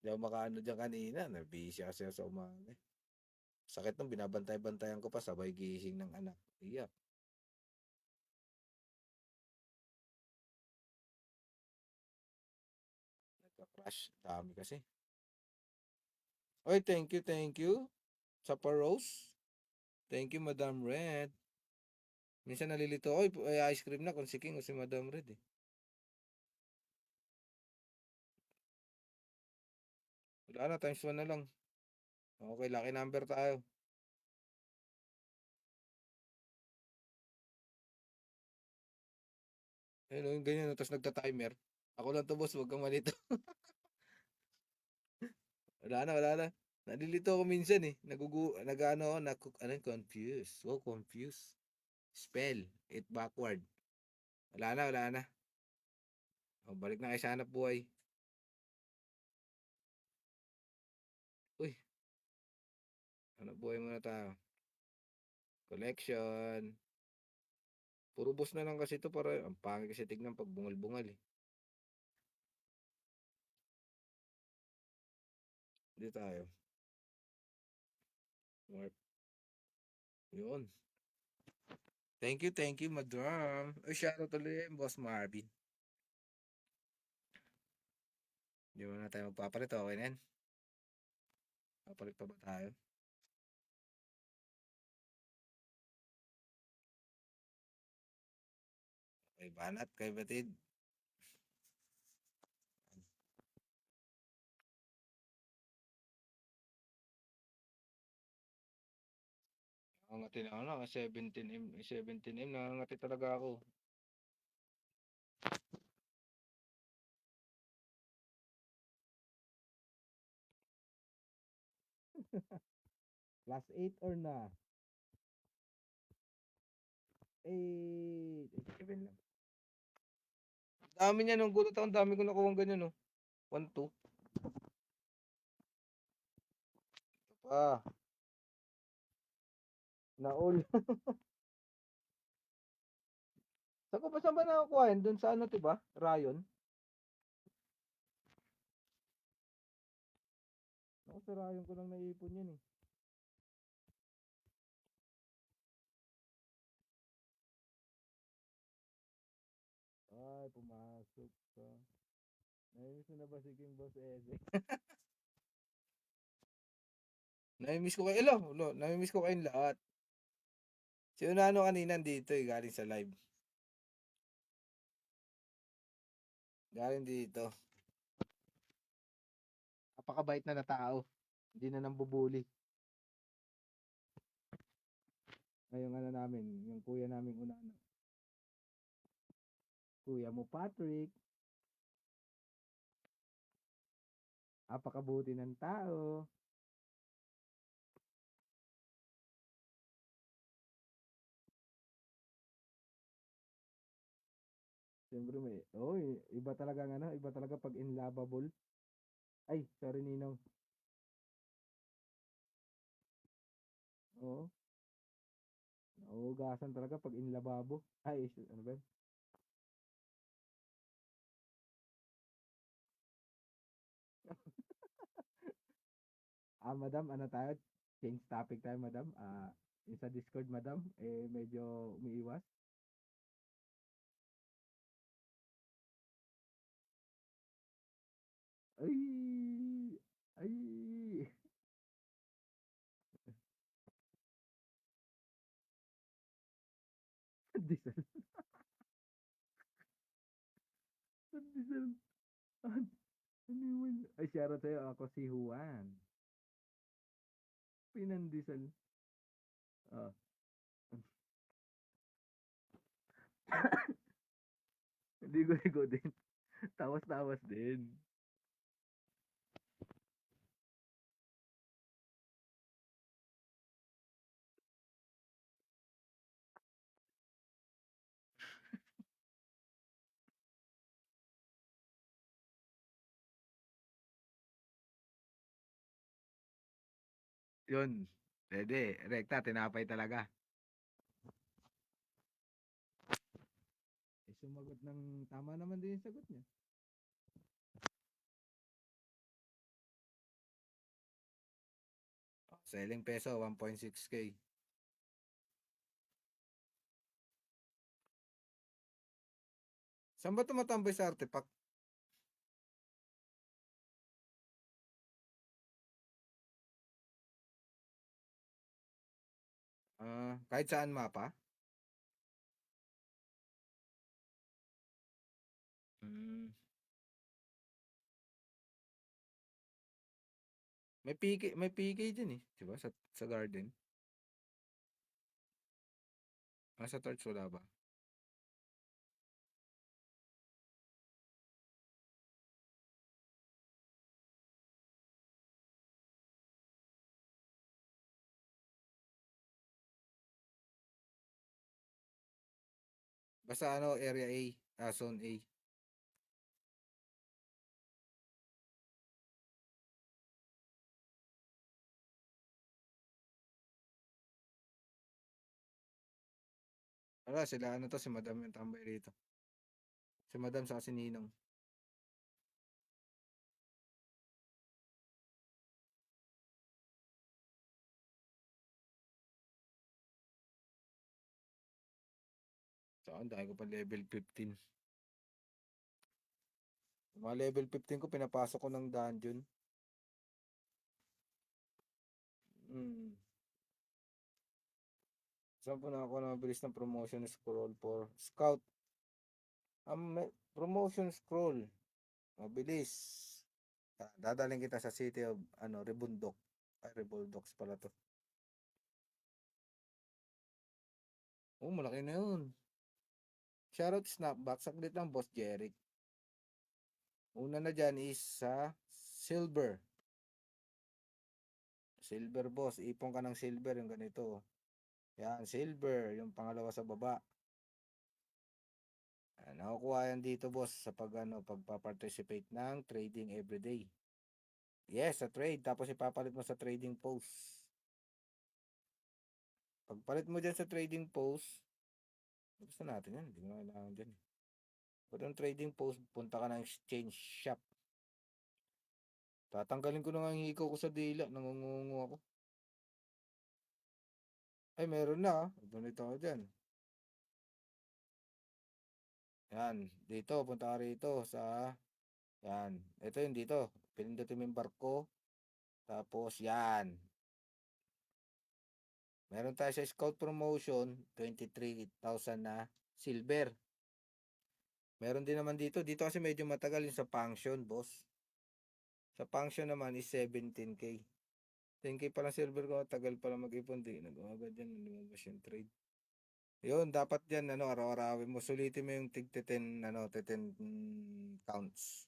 Hindi ako makaano diyan kanina, na-busy kasi ako sa umaga, eh. Sakit nung binabantay-bantayan ko pa sabay gising ng anak, iyak. Nagka-crush, dami kasi. Oy, thank you sa pa-rose. Thank you, Madam Red. Minsan nalilito ako, ice cream na kung si King o si Madam Red, eh. Wala na, times 1 na lang. Okay, lucky number tayo. Ayun, yung ganyan, tapos nagta-timer. Ako lang to, boss, wag kang malito. Wala na. Nalilito ako minsan, eh. Nag-ano ako, confused. So confused. Spell it backward. Wala na. O, balik na kayo sa hanap buhay. Uy, hanap buhay muna tayo. Collection. Puro boss na lang kasi ito para ang pangit kasi tignan pag bungal-bungal, eh. Dito tayo. Mark. Yun. Thank you, madam. Uy, shoutout ulit, boss Marvin. Di mo na tayo magpapalit, okay na yan? Papalit pa ba tayo? Kay Banat, kay Batid. Nangangati na ako na, 17M, 17M, nangangati talaga ako. Plus 8 or na? 8, 7 lang. Dami niya nung gulat ako, ang dami ko nakuha ganyan, no. 1, 2. Pa, na-all. Saan ba nakakuha yan? Doon sa ano, diba? Rayon? Ako sa Rayon ko lang naipon yan, eh. Ay, pumasok ka. Namiss mo na ba si King Boss Eze? Namimiss ko kayo, namimiss ko kayong lahat. Si Unano kanina dito, eh, galing sa live. Galing dito. Napakabait na tao. Hindi na nang bubuli. Ngayong ano namin, yung kuya namin Unano. Kuya mo Patrick. Napakabuti ng tao. Siyempre iba talaga iba talaga pag inlovable. Ay, sorry Ninong. Oo, nauugasan talaga pag inlababo. Ay, ano ba yun? Madam, ano tayo? Change topic tayo, madam. Yung sa Discord, madam, medyo umiiwas. Ay, ay, Diesel, Diesel. Ano yun? Ay, shoutout sa'yo. Ako si Juan. Pinandisal. Ah, ligo-ligo din. Tawas-tawas din. Yun. Pwede. Rekta, tinapay talaga. Sumagot ng tama naman din yung sagot niya. Selling peso, 1.6K. Saan ba tumatambay sa artifact? Kahit saan mapa? Hmm. May PK din eh, 'di ba sa garden? Sa torch wala ba? Basta ano, area A, zone A. Wala sila ano 'to, si Madam yung tambay rito. Si Madam saka si Ninong. Saan dahil ko pa level 15. Yung mga level 15 ko pinapasok ko ng dungeon. Mm. Saan po na ako na mabilis ng promotion scroll for scout? Promotion scroll. Mabilis. Dadaling kita sa city of Rebundok. Ay, Rebuldox pala to. Oh, malaki na yun. Shoutout Snapback. Saglit lang, Boss Jeric. Una na dyan is sa silver. Silver, boss. Ipon ka ng silver, yung ganito. Yan, silver. Yung pangalawa sa baba. Nakukuha yan dito, boss, sa pagpa-participate ng trading everyday. Yes, sa trade. Tapos ipapalit mo sa trading post. Pagpalit mo dyan sa trading post, gusto natin yan. Hindi mo kailangan dyan. Pag ang trading post, punta ka ng exchange shop. Tatanggalin ko na nga yung hikaw ko sa dila. Nangungungo ako. Ay, meron na. Ganito ako dyan. Yan. Dito, punta ka rito sa... Yan. Ito yung dito. Pindutin mo yung barko. Tapos, yan. Meron tayo sa Scout Promotion, 23,000 na silver. Meron din naman dito. Dito kasi medyo matagal yung sa function, boss. Sa function naman is 17K. 10K pa lang silver ko. Tagal pa lang mag-ipon. Di nag-agad yan. Lumabas yung trade. Yun, dapat yan, araw-arawin mo. Sulitin mo yung tig-10, 10 counts.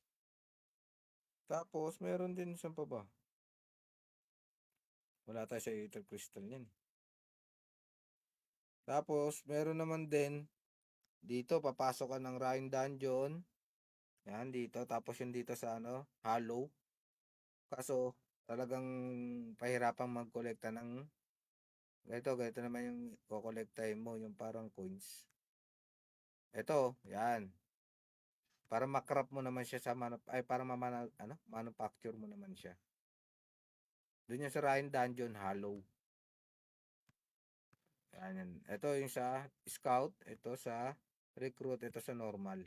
Tapos, meron din saan pa ba? Wala tayo sa Ether Crystal yan. Tapos, meron naman din, dito, papasok ka ng Rhine Dungeon. Yan, dito. Tapos yung dito sa Hollow. Kaso, talagang pahirapang mag-kolekta ng ganito naman yung kokolektahin mo, yung parang coins. Ito, yan. Para makrap mo naman siya sa para manufacture mo naman siya. Doon yung sa Rhine Dungeon Hollow. Yan. Ito yung sa Scout, ito sa Recruit, ito sa Normal.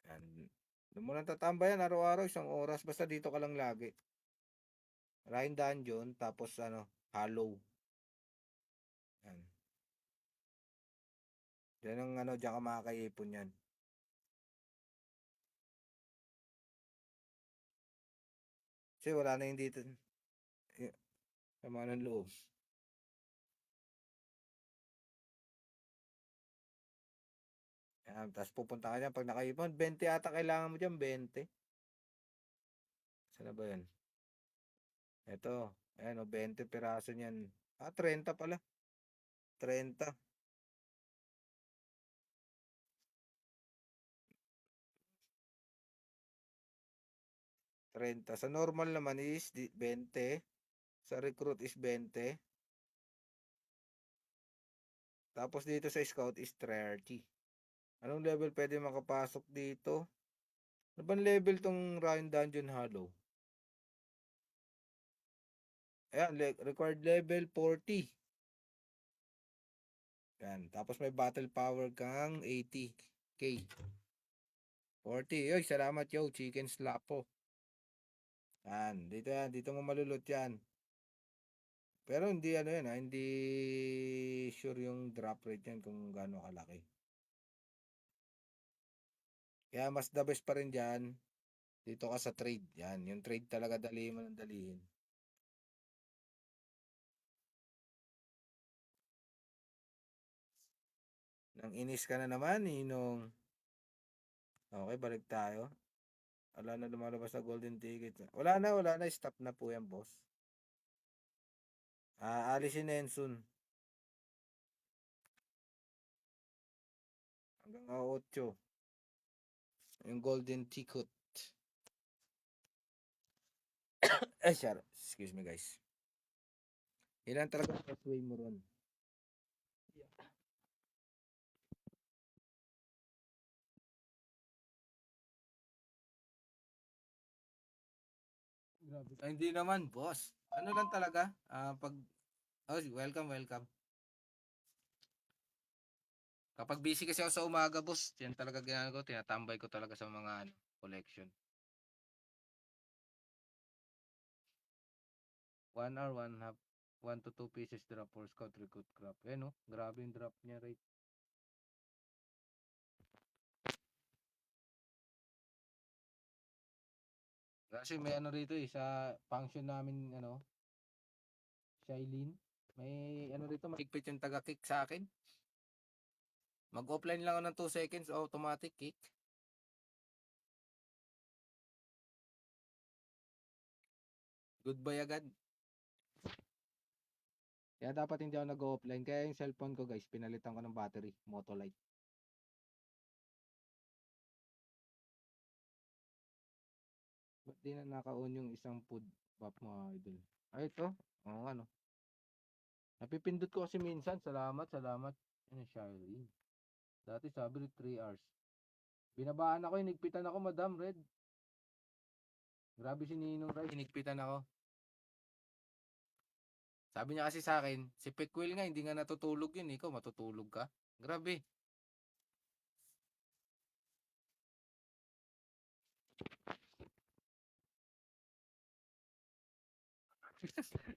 Yan. Doon mo lang tatambayan araw-araw, 1 oras. Basta dito ka lang lagi. Rhine Dungeon, tapos Hollow. Yan. Diyan ang diyan ka makakaipon yan. Kasi wala na yung dito. Sama ng loob. Yan. Tapos pupunta ka dyan. Pag nakaipon, 20 ata kailangan mo dyan. 20. Saan na ba yan? Ito. Ayan 20 piraso niyan. 30 pala. 30. 30. Sa normal naman is 20. Sa recruit is 20. Tapos dito sa scout is 30. Anong level pwede makapasok dito? Ano bang level tong Ryan Dungeon Hollow? Ayan, required level 40. Yan. Tapos may battle power kang 80k. 40. Yoy, salamat yo, chicken slap po. Yan, dito mo malulot yan. Pero hindi ano yan, hindi sure yung drop rate yan kung gaano kalaki. Kaya mas the best pa rin dyan, dito ka sa trade. Yan, yung trade talaga dalihin mo ng dalihin. Nang inis ka na naman, Ninong. Okay, balik tayo. Wala na lumalabas na golden ticket. Wala na. Stop na po yan, boss. Alisin na yan soon. Hanggang 8. Yung golden ticket. Sorry. Excuse me, guys. Ilan talaga best way mo ron? Grabe. Ay, hindi naman, boss. Ano lang talaga? Welcome. Kapag busy kasi ako sa umaga, boss, yan talaga ginagawa ko. Tinatambay ko talaga sa mga collection. 1 hour, 1 half, 1 to 2 pieces drop for scout recruit crop. Eh no, grabe yung drop niya rate. Kasi may ano rito sa function namin, Shailene. May ano rito, mahigpit yung taga-kick sa akin. Mag-offline lang ako ng 2 seconds, automatic kick. Goodbye agad. Kaya dapat hindi ako nag-offline. Kaya yung cellphone ko, guys, pinalitan ko ng battery, Motolite. Ba't di na naka-on yung isang food pop mo, idol? Ay, ito. Oo, ano. Napipindot ko kasi minsan. Salamat. Ano, Shirley. Dati sabi 3 hours. Binabaan ako, hinigpitan ako, Madam Red. Grabe si Ninong Red, hinigpitan ako. Sabi niya kasi sa akin, si Pekwil nga, hindi nga natutulog yun. Ikaw, matutulog ka? Grabe.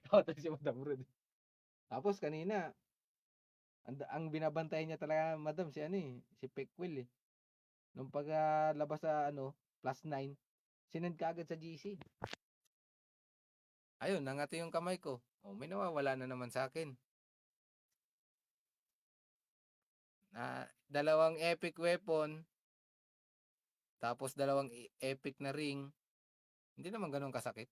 Tawag si Madam Red. Tapos kanina, ang binabantayan niya talaga, Madam, si Pekwil eh. Nung paglabas sa +9, sinend ka agad sa GC. Ayun, nangati yung kamay ko. Oh, may nawawala na naman sa akin. Dalawang epic weapon, tapos dalawang epic na ring. Hindi naman ganun kasakit.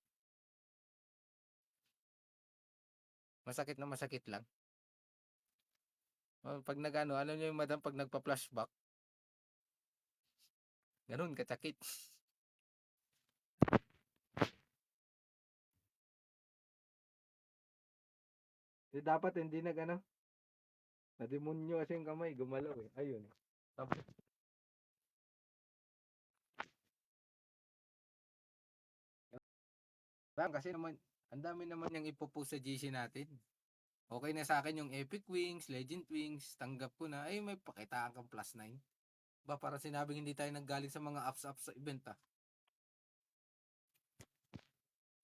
Masakit na masakit lang. Pag alam niyo yung Madam, pag nagpa-flashback, ganun kasakit. Dapat hindi nademonyo kasi yung kamay, gumalaw eh. Ayun. Tapos, kasi naman, ang dami naman yung ipopost sa GC natin. Okay na sa akin yung Epic Wings, Legend Wings, tanggap ko na. Ay, may pakitaan kang +9. Ba, para sinabing hindi tayo naggaling sa mga ups sa event ah.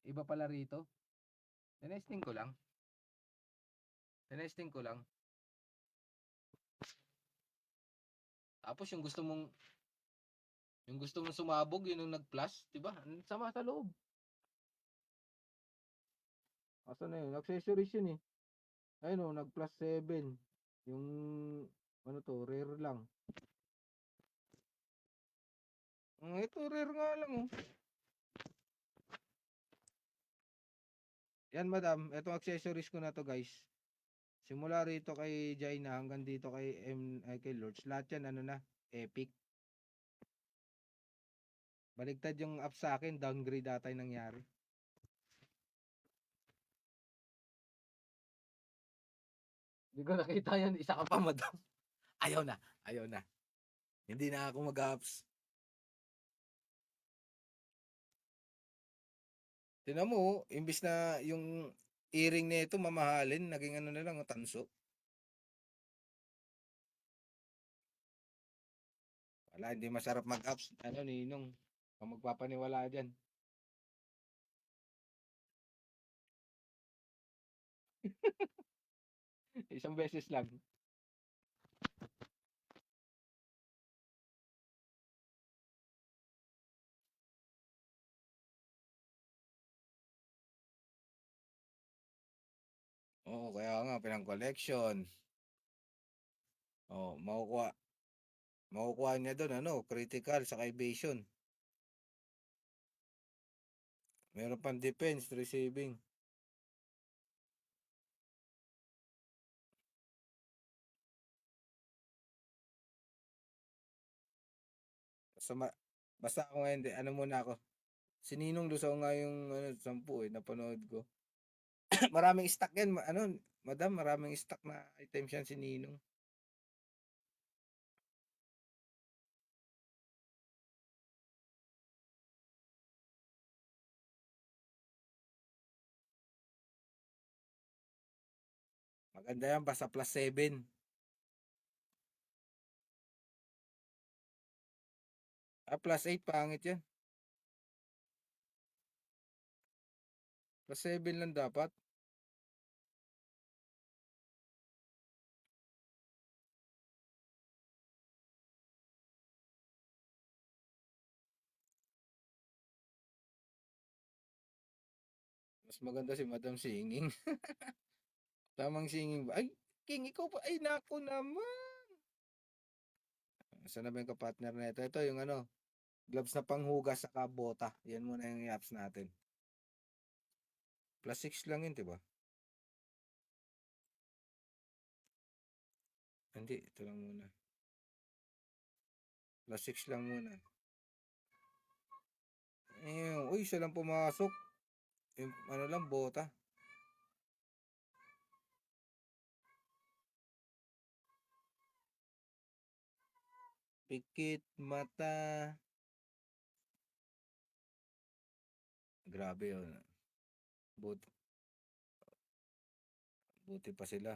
Iba pala rito. Tinesting ko lang. Tapos yung gusto mong sumabog, yun yung nag-plus, 'di ba? Ang sama sa loob. Asa na yun? Accessories yun eh. Ayun oh, nag+7. Yung rare lang. Ito rare nga lang oh. Yan, Madam, etong accessories ko na to, guys. Simula rito kay Jaina hanggang dito kay Lords, lahat yan epic. Baligtad yung up sa akin, downgrade ata yung nangyari. Hindi ko nakita yan, isa ka pa, Madam. Ayaw na. Hindi na ako mag-ups. Tinan mo, imbis na yung earring nito mamahalin, naging ano na lang, tanso. Wala, hindi masarap mag-apps. Ano, Ninong, kung magpapaniwala dyan. Isang beses lang. Oo, kaya nga, pinang collection. Oh, makukuha niya doon, ano, critical sa evasion. Meron pang defense, receiving. Basta, basta ako ngayon, ano muna ako. Si Ninong Lusaw nga yung ano, 10 napanood ko. Maraming stock yan, ano, madam, maraming stock na items yan si Ninong. Maganda yan, basta +7. +8, pangit yan. +7 lang dapat. Mas maganda si Madam Singing. Tamang singing ba? Ay, King, ikaw pa. Ay, naku naman. Saan na ba yung kapartner na ito? Ito yung ano, gloves na panghugas sa kabota. Yan muna yung i-apps natin. +6 lang yun, diba? Hindi, ito lang muna. +6 lang muna. Uy, siya lang pumasok. Yung ano lang, bota. Pikit mata. Grabe yun. Buti, buti pa sila.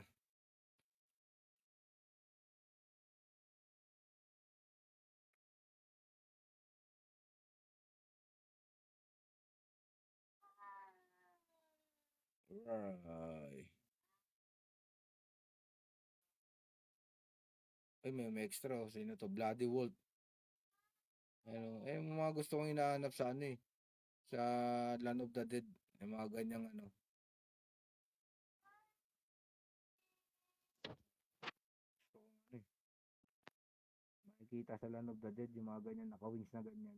Ay. Ay, may extra. Oh. Sino to? Bloody Wolf. Ano, yung mga gusto kong hinahanap sa ano eh. Sa Land of the Dead. Yung mga ganyang ano. Ano eh, makikita sa Land of the Dead yung mga ganyan naka-wings na ganyan.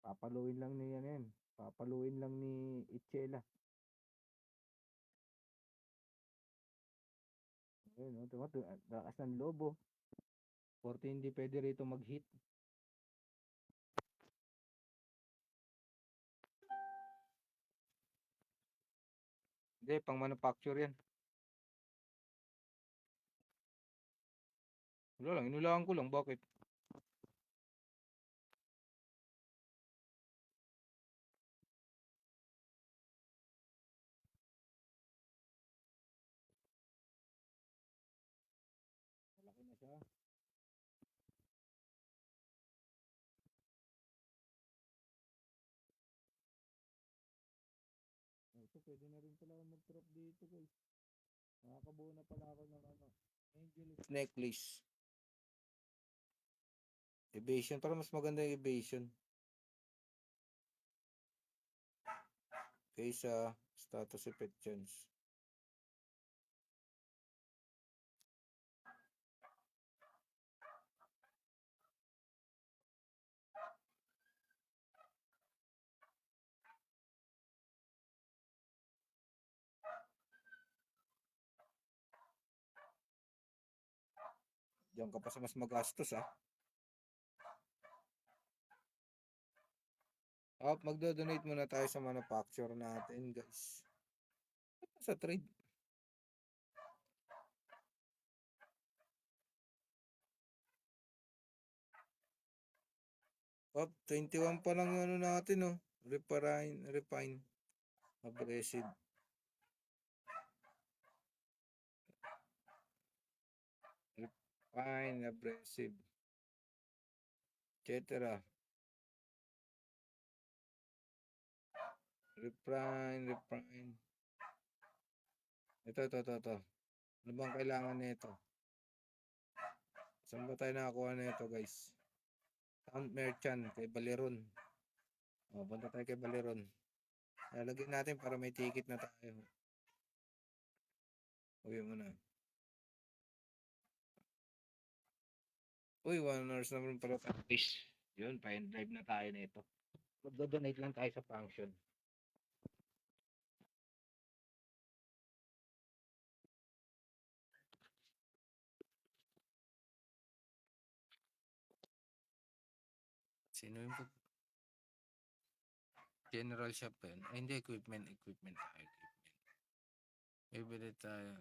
Papaluin lang ni ano yan. Papaluin lang ni Itchela. Ayun, no? Lakas ng lobo. 40 hindi pwede rito mag-hit. Hindi, pang manufacture yan. Wala lang, inulaan ko lang. Bakit? Malaki na siya. Ito, pwede na rin pala ako mag-drop dito, guys. Nakakabuo na pala ako ng ano. Angel necklace. Evasion. Para mas maganda yung evasion. Kaysa status effect chance. Diyan ka pa sa mas magastos ah. Magdo-donate muna tayo sa manufacturer natin, guys. Sa trade. Oh, 21 pa lang yung ano natin, oh. Refine. Aggressive. Refine, aggressive. Etc. Refine. Ito. Ano bang kailangan nito? Saan ba tayo nakakuha nito, guys? Sound Merchant kay Baleron. O, punta tayo kay Baleron. Lalagyan natin para may ticket na tayo. Uwi mo na. Uy, 1 hours naman pala tayo, guys. Yun, pa-drive na tayo nito. Magdo-donate lang tayo sa function. Sino yung general shop pa yun? Ay, hindi, equipment tayo. Bibili tayo.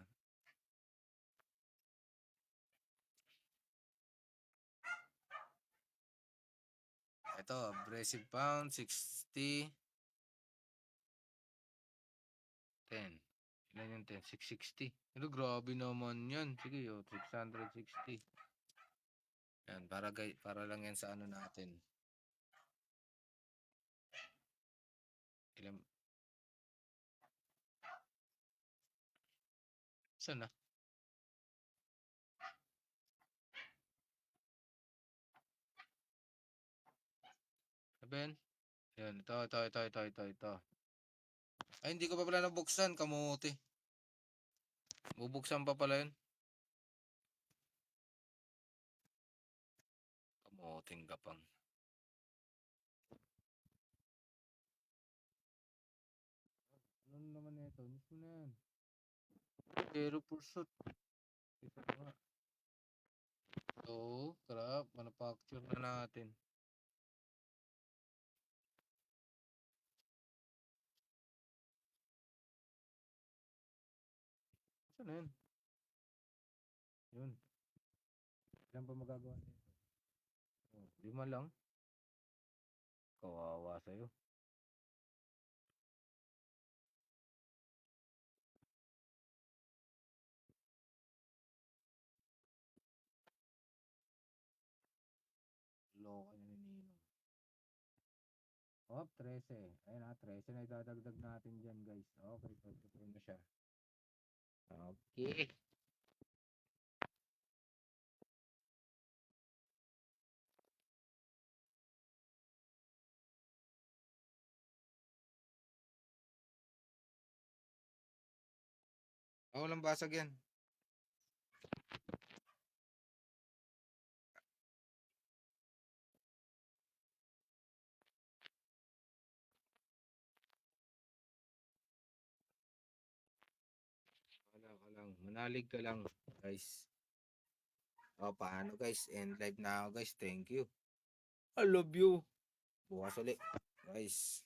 Ito, abrasive pound, 60. 10. Ilan yung 10? 660. Pero grabe naman yan. Sige, 660. Yan, para lang yan sa ano natin. Ilan? Saan na? Sabihin? Yan, ito. Ay, hindi ko pa pala nabuksan, kamuti. Bubuksan pa pala yun. Kamuting gapang. Ano naman ito? Miss mo na yan. Zero pursuit. Ito nga. Oo, crap. Manufacture na natin. Saan na yun? Yun. Ilan pa magagawa nito? Oh, 5 lang. Kawawa sa'yo. Loko na ni Ninong. Oh, 13. Ayun na, 13 na idadagdag natin dyan, guys. Okay, so na siya. Okay. Walang basag yan. Wala ka lang. Manalig ka lang, guys. O, paano, guys? End live na ako, guys. Thank you. I love you. Bukas ulit, guys.